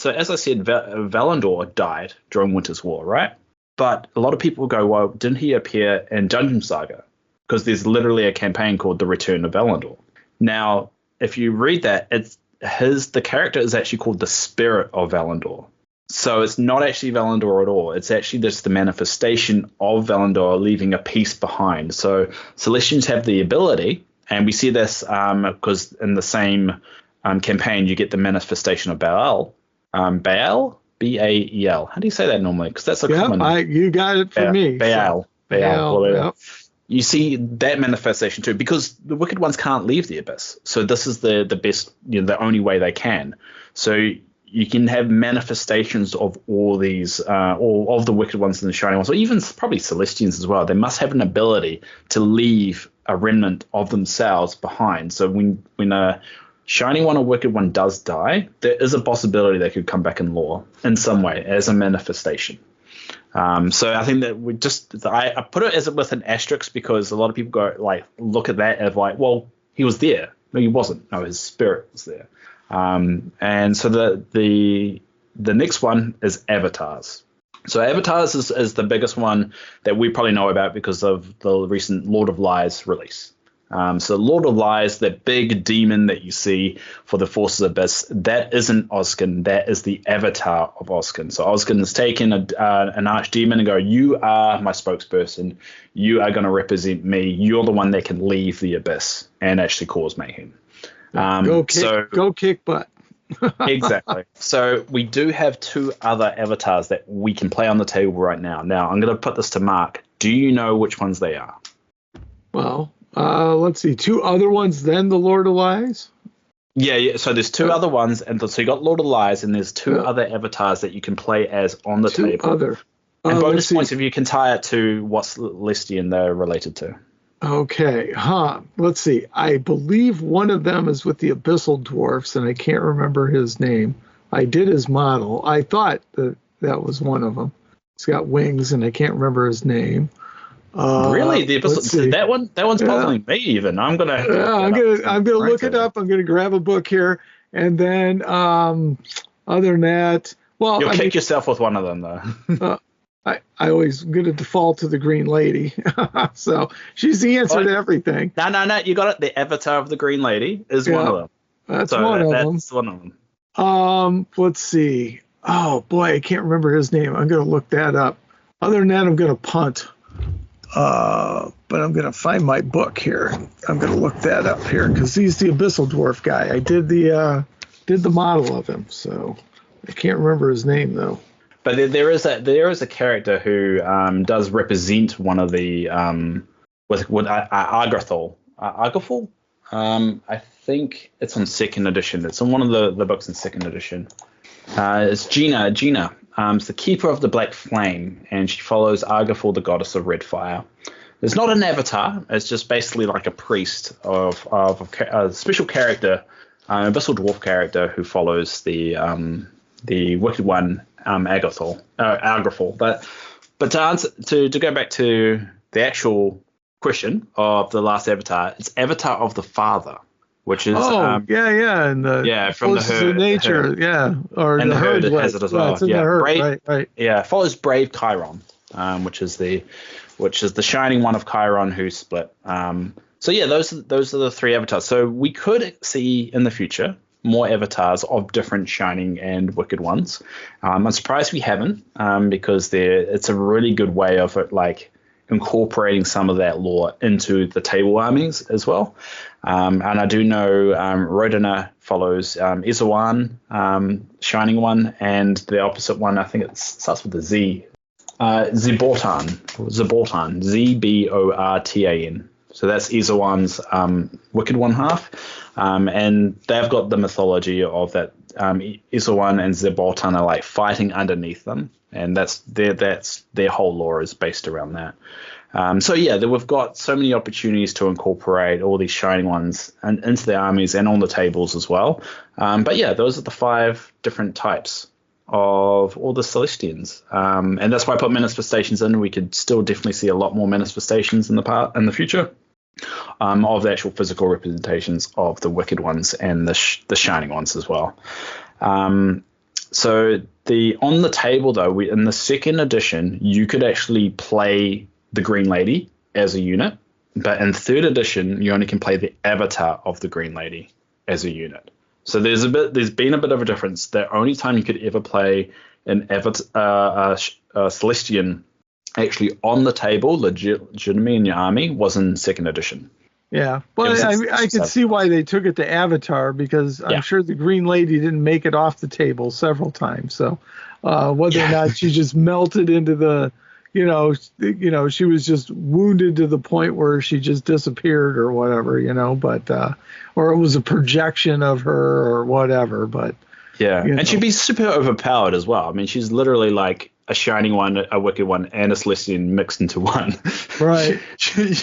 as I said, Valandor died during Winter's War, right? But a lot of people go, well, didn't he appear in Dungeon Saga? Because there's literally a campaign called The Return of Valandor. Now, if you read that, the character is actually called the Spirit of Valandor. So it's not actually Valandor at all. It's actually just the manifestation of Valandor leaving a piece behind. So Celestians have the ability, and we see this because in the same campaign you get the manifestation of Baal. Baal? B-A-E-L. How do you say that normally? Because that's a common. You got it for me. Baal. Yep. You see that manifestation too, because the Wicked Ones can't leave the Abyss. So this is the best, the only way they can. So you can have manifestations of all these, all of the Wicked Ones and the Shining Ones, or even probably Celestians as well. They must have an ability to leave a remnant of themselves behind. So when a Shining One or Wicked One does die, there is a possibility they could come back in lore in some way as a manifestation. So I think that I put it as with an asterisk because a lot of people go look at that as well, he was there. No, he wasn't. No, his spirit was there. And so the next one is avatars. So avatars is the biggest one that we probably know about because of the recent Lord of Lies release. So Lord of Lies, that big demon that you see for the Forces of Abyss, that isn't Oskin. That is the avatar of Oskin. So Oskin has taken an archdemon and go, you are my spokesperson. You are going to represent me. You're the one that can leave the Abyss and actually cause mayhem. Go kick butt. Exactly. So we do have 2 other avatars that we can play on the table right now. Now, I'm going to put this to Mark. Do you know which ones they are? Well, let's see. 2 other ones, then the Lord of Lies? Yeah. So there's 2 other ones, and so you got Lord of Lies, and there's 2 other avatars that you can play as on the table. And bonus points if you can tie it to what Celestian they're related to. Okay. Let's see. I believe one of them is with the Abyssal Dwarfs, and I can't remember his name. I did his model. I thought that was one of them. He's got wings, and I can't remember his name. Really, the Abyssal? That one's puzzling me. Even I'm gonna look it up. I'm gonna grab a book here, and then other than that, well, you'll kick yourself with one of them though. I always going to default to the Green Lady, so she's the answer to everything. No, you got it. The avatar of the Green Lady is one of them. That's one of them. Let's see. Oh boy, I can't remember his name. I'm going to look that up. Other than that, I'm going to punt. But I'm going to find my book here. I'm going to look that up here because he's the Abyssal Dwarf guy. I did the model of him, so I can't remember his name though. But there is a character who does represent one of the with Argathol. Argathol? I think it's on 2nd edition. It's on one of the books in 2nd edition. It's Gina. It's the Keeper of the Black Flame, and she follows Argathol, the goddess of red fire. It's not an avatar. It's just basically like a priest of a special character, Abyssal Dwarf character who follows the Wicked One, Argathol. But to go back to the actual question of the last avatar, it's Avatar of the Father, which is and from the herd, nature, or and the herd has it as well. Follows Brave Chiron, which is the Shining One of Chiron who split. Those are the 3 avatars. So we could see in the future more avatars of different Shining and Wicked Ones. I'm surprised we haven't, because it's a really good way of it, incorporating some of that lore into the table armies as well. And I do know Rodina follows Izawan, Shining One, and the opposite one, I think it starts with the Z. Zbortan, Zbortan. So that's Izawan's Wicked One half, and they've got the mythology of that Izawan and Zbortan are like fighting underneath them, and that's their whole lore is based around that. So yeah, we've got so many opportunities to incorporate all these Shining Ones into the armies and on the tables as well. But yeah, those are the 5 different types of all the Celestians, and that's why I put manifestations in. We could still definitely see a lot more manifestations in the future of the actual physical representations of the Wicked Ones and the Shining Ones as well. So on the table though, in the second edition, you could actually play the Green Lady as a unit, but in third edition, you only can play the avatar of the Green Lady as a unit. So there's been a bit of a difference. The only time you could ever play an Celestian actually on the table, legitimately in your army, was in second edition. Yeah, well, I could see why they took it to Avatar, because I'm sure the Green Lady didn't make it off the table several times. So whether or not she just melted into the, she was just wounded to the point where she just disappeared or whatever, but or it was a projection of her or whatever. But and she'd be super overpowered as well. I mean, she's literally like a Shining One, a Wicked One, and a Celestian mixed into one. Right. she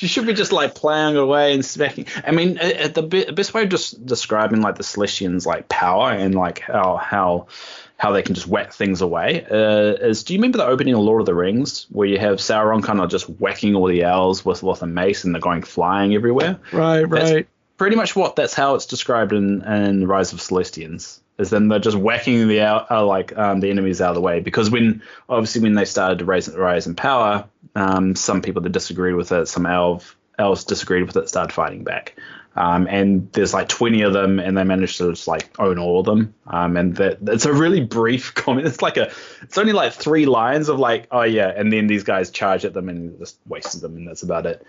should be just like playing away and smacking. I mean, the best way of just describing like the Celestians' like power and like how they can just whack things away is, do you remember the opening of Lord of the Rings where you have Sauron kind of just whacking all the elves with a mace and they're going flying everywhere? Right. That's pretty much that's how it's described in Rise of Celestians. Is then they're just whacking the enemies out of the way, because when they started to rise in power, some people that disagreed with it, some elves disagreed with it, started fighting back. And there's like 20 of them, and they managed to just like own all of them. And it's a really brief comment. It's only like 3 lines of like, oh yeah, and then these guys charge at them and just wasted them, and that's about it.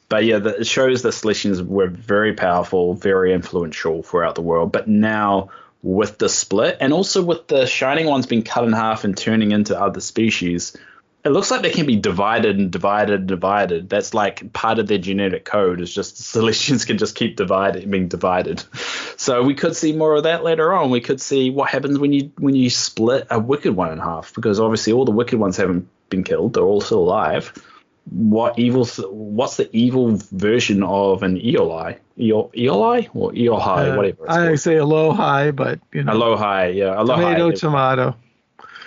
But yeah, it shows the Celestians were very powerful, very influential throughout the world. But now with the split, and also with the Shining Ones being cut in half and turning into other species, it looks like they can be divided and divided and divided. That's like part of their genetic code, is just Celestians can just keep being divided. So we could see more of that later on. We could see what happens when you split a Wicked One in half, because obviously all the Wicked Ones haven't been killed. They're all still alive. What's the evil version of an Eoli? Eoli or Eohi, whatever. I say Alohi, but Alohi, yeah, Alohi. Tomato.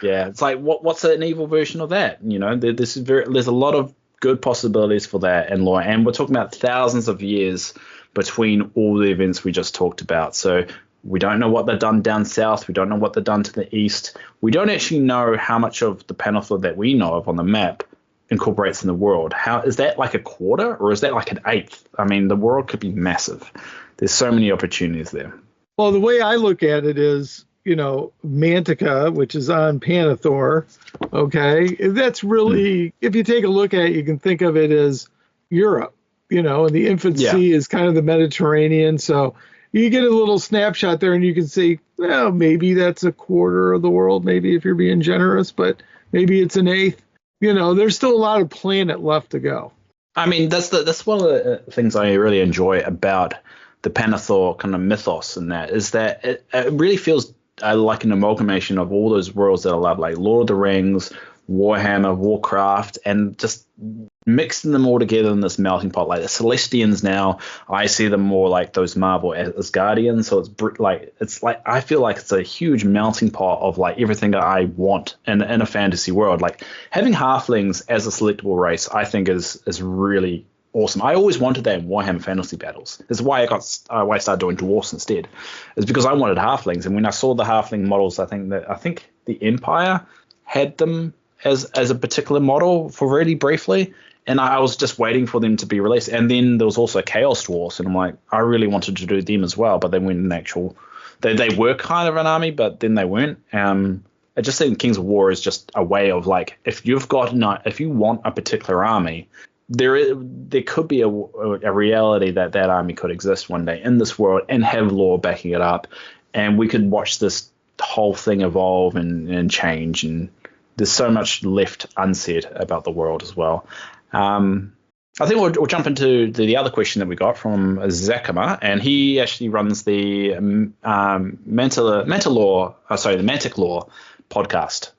Yeah, it's like what's an evil version of that? There's a lot of good possibilities for that in lore, and we're talking about thousands of years between all the events we just talked about. So we don't know what they've done down south. We don't know what they've done to the east. We don't actually know how much of the Panathor that we know of on the map incorporates in the world. How is that, like a quarter, or is that like an eighth? I mean, the world could be massive. There's so many opportunities there. Well, the way I look at it is, Mantica, which is on Panathor, okay, that's really, if you take a look at it, you can think of it as Europe, and the Infant Sea is kind of the Mediterranean. So you get a little snapshot there and you can see, well, maybe that's a quarter of the world, maybe if you're being generous, but maybe it's an eighth. There's still a lot of planet left to go. I mean, that's one of the things I really enjoy about the Panathor kind of mythos, and that is that it really feels like an amalgamation of all those worlds that I love, like Lord of the Rings, Warhammer, Warcraft, and just mixing them all together in this melting pot. Like the Celestians now, I see them more like those Marvel Asgardians. So it's like I feel like it's a huge melting pot of like everything that I want in a fantasy world. Like having halflings as a selectable race, I think is really awesome. I always wanted that in Warhammer Fantasy Battles. This is why I started doing dwarfs instead. It's because I wanted halflings, and when I saw the halfling models, I think the Empire had them as a particular model for really briefly, and I was just waiting for them to be released. And then there was also Chaos Dwarfs, and I'm like, I really wanted to do them as well, but then when they were kind of an army, but then they weren't. I just think Kings of War is just a way of like, if you want a particular army, there could be a reality that army could exist one day in this world and have lore backing it up, and we could watch this whole thing evolve and change and there's so much left unsaid about the world as well. I think we'll jump into the other question that we got from Zakama, and he actually runs the the Mantic Law podcast.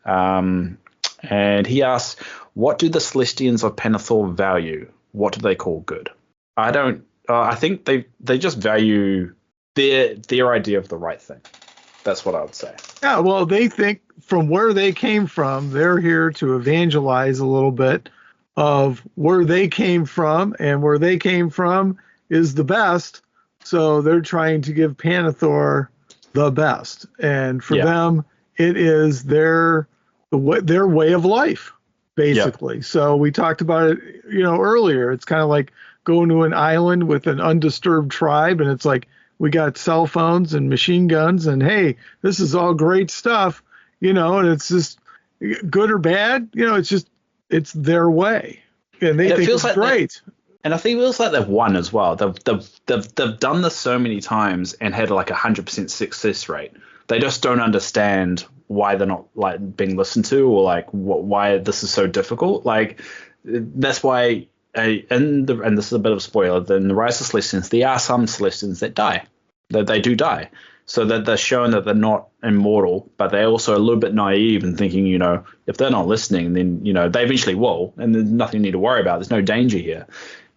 And he asks, what do the Celestians of Panathor value? What do they call good? I think they just value their idea of the right thing. That's what I would say. Yeah, well, they think from where they came from, they're here to evangelize a little bit of where they came from, and where they came from is the best. So they're trying to give Panathor the best. And for them, it is their way of life, basically. Yep. So we talked about it, earlier. It's kind of like going to an island with an undisturbed tribe, and it's like, we got cell phones and machine guns, and hey, this is all great stuff, and it's just good or bad, it's their way, and they think it's like great. And I think it feels like they've won as well. They've done this so many times and had like 100% success rate. They just don't understand why they're not like being listened to, or like why this is so difficult. Like that's why. And this is a bit of a spoiler, in the Rise of Celestians, there are some Celestians that die. That they do die. So that they're showing that they're not immortal, but they're also a little bit naive and thinking, if they're not listening, then, they eventually will, and there's nothing you need to worry about. There's no danger here.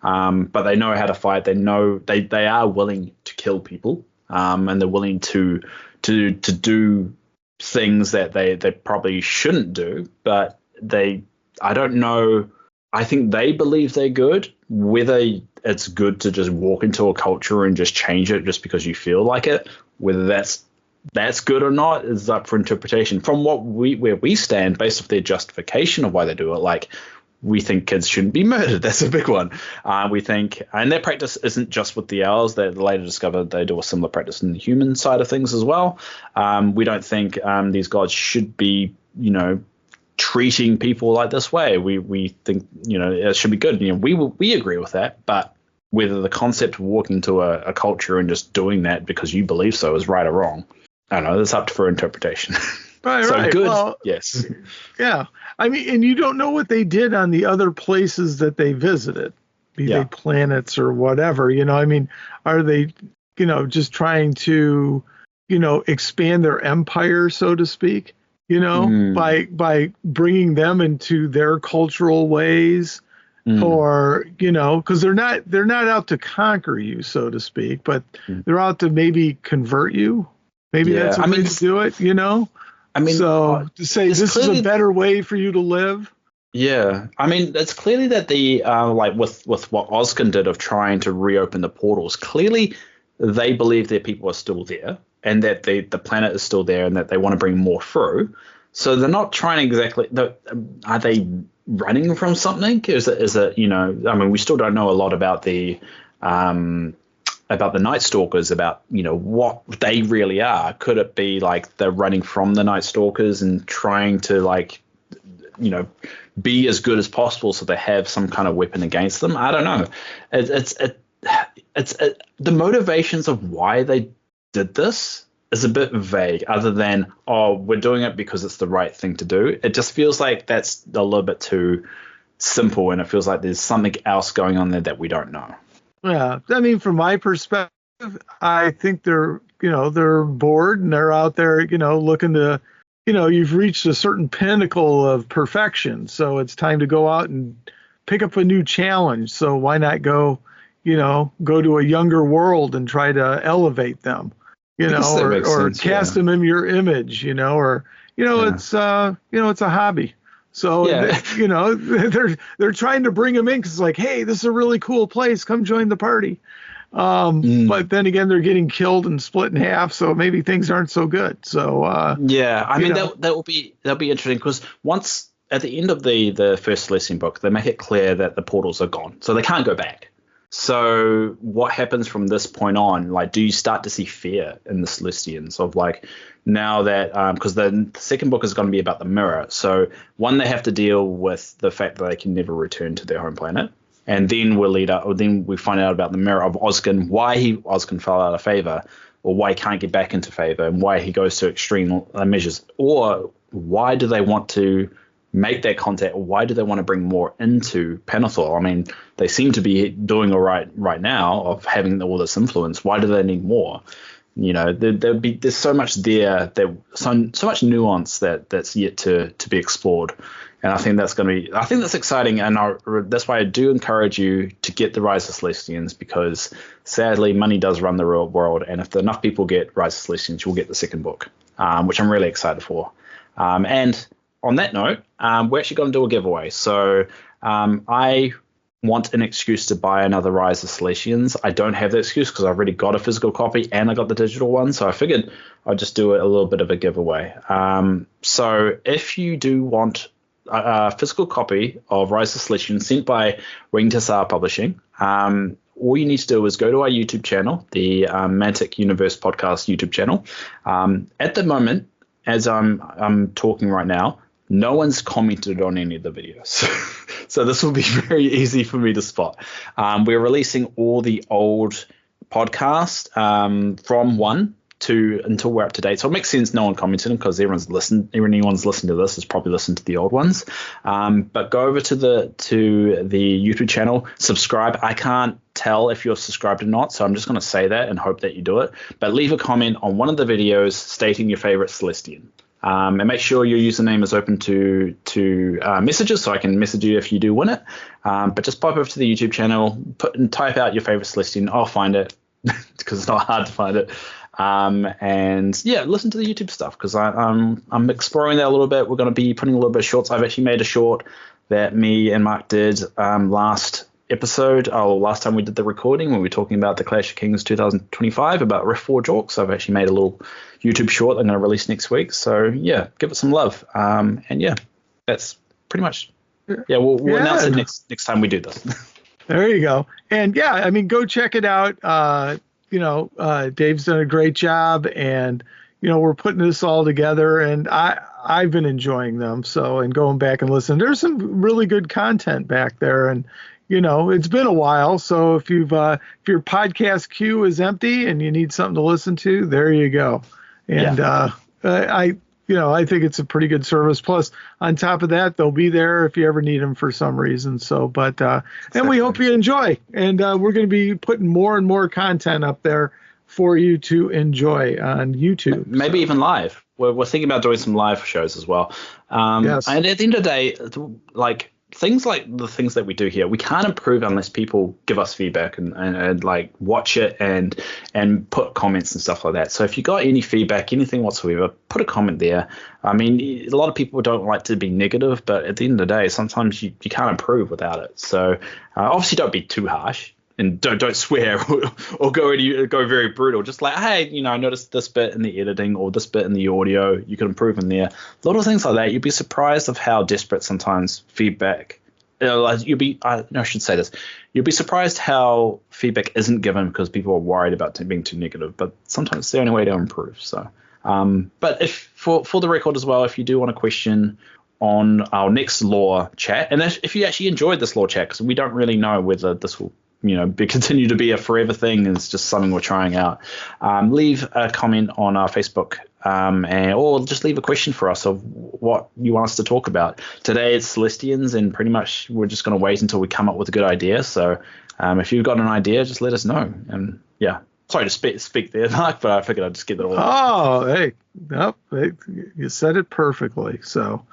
But they know how to fight. They know they are willing to kill people, and they're willing to do things that they probably shouldn't do. But I don't know. I think they believe they're good. Whether it's good to just walk into a culture and just change it just because you feel like it, whether that's good or not is up for interpretation. From where we stand, based off their justification of why they do it, like we think kids shouldn't be murdered. That's a big one. We think, and their practice isn't just with the owls. They later discovered they do a similar practice in the human side of things as well. We don't think these gods should be, treating people like this way. We think it should be good. We agree with that, but whether the concept of walking to a culture and just doing that because you believe so is right or wrong, I don't know. That's up for interpretation. Right. So right. good. Well, yes. Yeah. I mean, and you don't know what they did on the other places that they visited, be they planets or whatever. I mean, are they just trying to expand their empire, so to speak? By bringing them into their cultural ways, or because they're not out to conquer you, so to speak, but they're out to maybe convert you. Maybe that's a way to do it. I mean, so to say this is a better way for you to live. Yeah, I mean, it's clearly that the like with what Oskin did of trying to reopen the portals. Clearly, they believe their people are still there, and that the planet is still there, and that they want to bring more through. So they're not trying exactly. Are they running from something? Is it? I mean, we still don't know a lot about the Night Stalkers, about what they really are. Could it be like they're running from the Night Stalkers and trying to be as good as possible so they have some kind of weapon against them? I don't know. It's the motivations of why they did this is a bit vague, other than, we're doing it because it's the right thing to do. It just feels like that's a little bit too simple, and it feels like there's something else going on there that we don't know. Yeah, I mean, from my perspective, I think they're bored and they're out there, looking to, you've reached a certain pinnacle of perfection, so it's time to go out and pick up a new challenge. So why not go to a younger world and try to elevate them, or cast them in your image, it's a hobby. So, they're trying to bring them in because it's like, hey, this is a really cool place. Come join the party. But then again, they're getting killed and split in half. So maybe things aren't so good. So, I mean, that'll be interesting, because once at the end of the first Celestian book, they make it clear that the portals are gone. So they can't go back. So what happens from this point on? Like, do you start to see fear in the Celestians of like, now that because the second book is going to be about the mirror. So one, they have to deal with the fact that they can never return to their home planet. And then we find out about the mirror of Oskin, why Oskin fell out of favor, or why he can't get back into favor, and why he goes to extreme measures, or why do they want to make that contact? Why do they want to bring more into Panathor? I mean, they seem to be doing all right now of having all this influence. Why do they need more? You know, there's so much there, so much nuance that's yet to be explored. And I think that's exciting, and that's why I do encourage you to get the Rise of Celestians, because sadly money does run the real world, and if enough people get Rise of Celestians, you'll get the second book, which I'm really excited for. And on that note, we're actually going to do a giveaway. So I want an excuse to buy another Rise of Celestians. I don't have the excuse because I've already got a physical copy and I got the digital one, so I figured I'd just do a little bit of a giveaway. So if you do want a physical copy of Rise of Celestian sent by Winged Hussar Publishing, all you need to do is go to our YouTube channel, the Mantic Universe Podcast YouTube channel. At the moment, as I'm talking right now, no one's commented on any of the videos. So this will be very easy for me to spot. We're releasing all the old podcasts from 1 to until we're up to date. So it makes sense no one commented, because anyone's listened to this has probably listened to the old ones. But go over to the YouTube channel, subscribe. I can't tell if you're subscribed or not, so I'm just going to say that and hope that you do it. But leave a comment on one of the videos stating your favorite Celestian. And make sure your username is open to messages, so I can message you if you do win it. But just pop over to the YouTube channel, type out your favorite Celestian. I'll find it because it's not hard to find it. And yeah, listen to the YouTube stuff, because I'm exploring that a little bit. We're going to be putting a little bit of shorts. I've actually made a short that me and Mark did last time we did the recording, when we were talking about the Clash of Kings 2025 about Rift Forge Orcs. I've actually made a little YouTube short I'm going to release next week. So yeah, give it some love. And yeah, that's pretty much. Yeah, we'll announce it next time we do this. There you go. And yeah, I mean, go check it out. Dave's done a great job, and we're putting this all together, and I've been enjoying them. So, and going back and listening, there's some really good content back there, and it's been a while. So if your podcast queue is empty and you need something to listen to, there you go. And I think it's a pretty good service. Plus, on top of that, they'll be there if you ever need them for some reason. So, and we hope you enjoy. And we're going to be putting more and more content up there for you to enjoy on YouTube. Maybe even live. We're thinking about doing some live shows as well. Yes. And at the end of the day, things like the things that we do here, we can't improve unless people give us feedback and like watch it and put comments and stuff like that. So if you got any feedback, anything whatsoever, put a comment there. I mean, a lot of people don't like to be negative, but at the end of the day, sometimes you can't improve without it. So obviously don't be too harsh. And don't swear or go very brutal. Just like, hey, I noticed this bit in the editing or this bit in the audio. You can improve in there. Little things like that. You'd be surprised of how desperate sometimes feedback. I should say this. You'll be surprised how feedback isn't given because people are worried about being too negative. But sometimes it's the only way to improve. So, but if for the record as well, if you do want a question on our next lore chat, and if you actually enjoyed this lore chat, because we don't really know whether this will continue to be a forever thing. It's just something we're trying out. Leave a comment on our Facebook, or just leave a question for us of what you want us to talk about. Today it's Celestians, and pretty much we're just going to wait until we come up with a good idea. So if you've got an idea, just let us know. And yeah, sorry to speak there, Mark, but I figured I'd just get it all. Oh, hey, nope, you said it perfectly. So,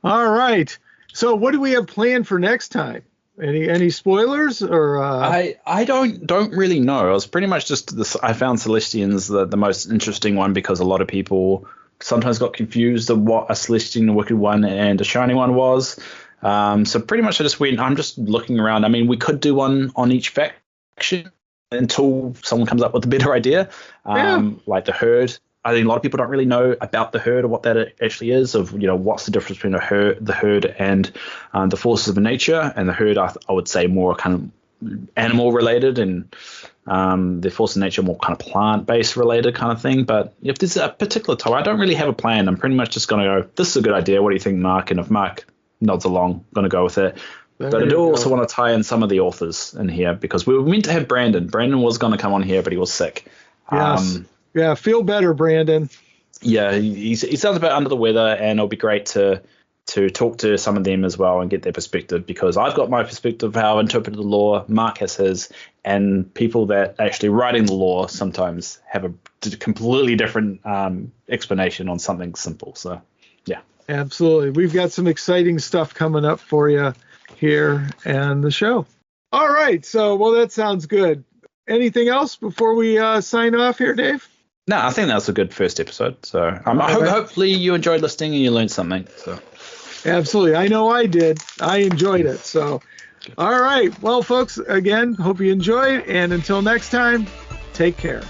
all right. So what do we have planned for next time? Any spoilers or? I don't really know. I was pretty much just this. I found Celestians the most interesting one because a lot of people sometimes got confused of what a Celestian, a Wicked One, and a Shining One was. So pretty much I just went. I'm just looking around. I mean, we could do one on each faction until someone comes up with a better idea. Like the Herd. I think a lot of people don't really know about the Herd or what that actually is, of what's the difference between the herd and the forces of nature. And the Herd, I would say, more kind of animal related, and the force of nature more kind of plant based related kind of thing. But if there's a particular topic, I don't really have a plan. I'm pretty much just going to go, this is a good idea. What do you think, Mark? And if Mark nods along, I'm going to go with it. But I do also want to tie in some of the authors in here, because we were meant to have Brandon. Brandon was going to come on here, but he was sick. Yes. Yeah, feel better, Brandon. Yeah, he sounds a bit under the weather, and it'll be great to to talk to some of them as well and get their perspective, because I've got my perspective of how I interpret the law, Mark has his, and people that actually writing the law sometimes have a completely different explanation on something simple. So, yeah. Absolutely. We've got some exciting stuff coming up for you here and the show. All right. So, well, that sounds good. Anything else before we sign off here, Dave? No, I think that was a good first episode. So hopefully you enjoyed listening and you learned something. So. Absolutely. I know I did. I enjoyed it. So, all right. Well, folks, again, hope you enjoyed. And until next time, take care.